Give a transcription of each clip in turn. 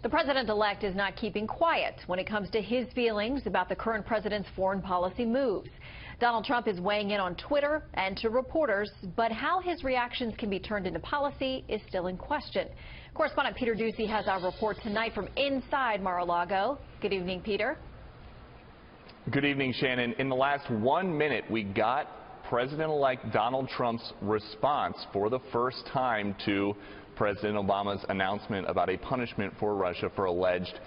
The president-elect is not keeping quiet when it comes to his feelings about the current president's foreign policy moves. Donald Trump is weighing in on Twitter and to reporters, but how his reactions can be turned into policy is still in question. Correspondent Peter Ducey has our report tonight from inside Mar-a-Lago. Good evening, Peter. Good evening, Shannon. In the last 1 minute, we got President-elect Donald Trump's response for the first time to President Obama's announcement about a punishment for Russia for alleged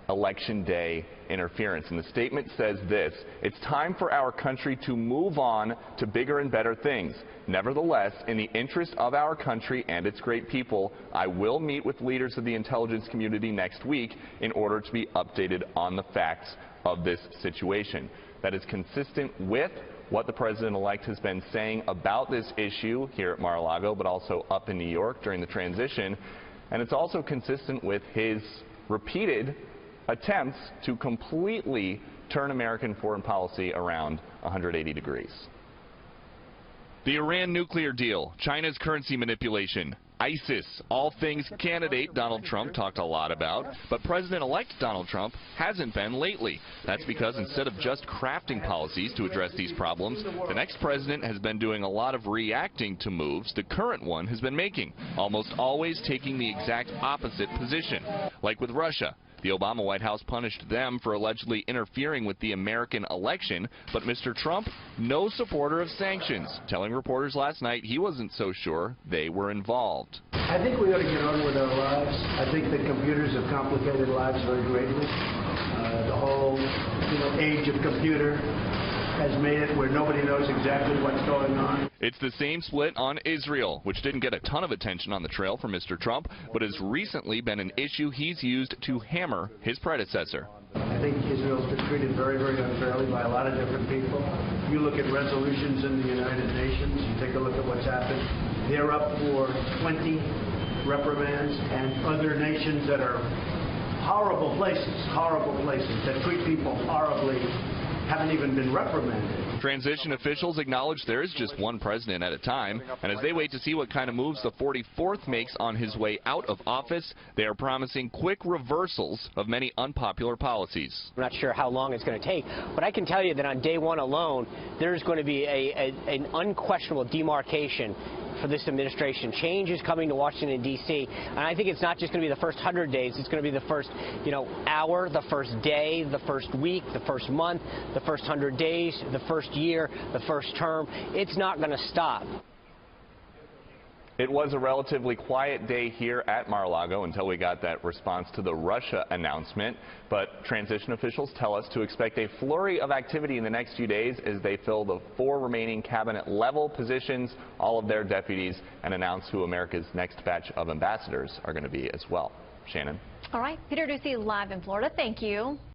Election Day interference. And the statement says this: "It's time for our country to move on to bigger and better things. Nevertheless, in the interest of our country and its great people, I will meet with leaders of the intelligence community next week in order to be updated on the facts of this situation." That is consistent with what the president-elect has been saying about this issue here at Mar-a-Lago, but also up in New York during the transition. And it's also consistent with his repeated attempts to completely turn American foreign policy around 180 degrees. The Iran nuclear deal, China's currency manipulation, ISIS, all things candidate Donald Trump talked a lot about, but President-elect Donald Trump hasn't been lately. That's because instead of just crafting policies to address these problems, the next president has been doing a lot of reacting to moves the current one has been making, almost always taking the exact opposite position, like with Russia. The Obama White House punished them for allegedly interfering with the American election, but Mr. Trump, no supporter of sanctions, telling reporters last night he wasn't so sure they were involved. I think we ought to get on with our lives. I think that computers have complicated lives very greatly. The whole age of computer has made it where nobody knows exactly what's going on. It's the same split on Israel, which didn't get a ton of attention on the trail for Mr. Trump, but has recently been an issue he's used to hammer his predecessor. I think Israel's been treated very, very unfairly by a lot of different people. You look at resolutions in the United Nations, you take a look at what's happened. They're up for 20 reprimands, and other nations that are horrible places that treat people horribly haven't even been reprimanded. Transition officials acknowledge there is just one president at a time, and as they wait to see what kind of moves the 44th makes on his way out of office, they are promising quick reversals of many unpopular policies. I'm not sure how long it's going to take, but I can tell you that on day one alone, there's going to be an unquestionable demarcation for this administration. Change is coming to Washington, D.C., and I think it's not just going to be the first 100 days. It's going to be the first, hour, the first day, the first week, the first month, the first 100 days, the first year, the first term. It's not going to stop. It was a relatively quiet day here at Mar-a-Lago until we got that response to the Russia announcement. But transition officials tell us to expect a flurry of activity in the next few days as they fill the 4 remaining cabinet-level positions, all of their deputies, and announce who America's next batch of ambassadors are going to be as well. Shannon. All right, Peter Ducey live in Florida. Thank you.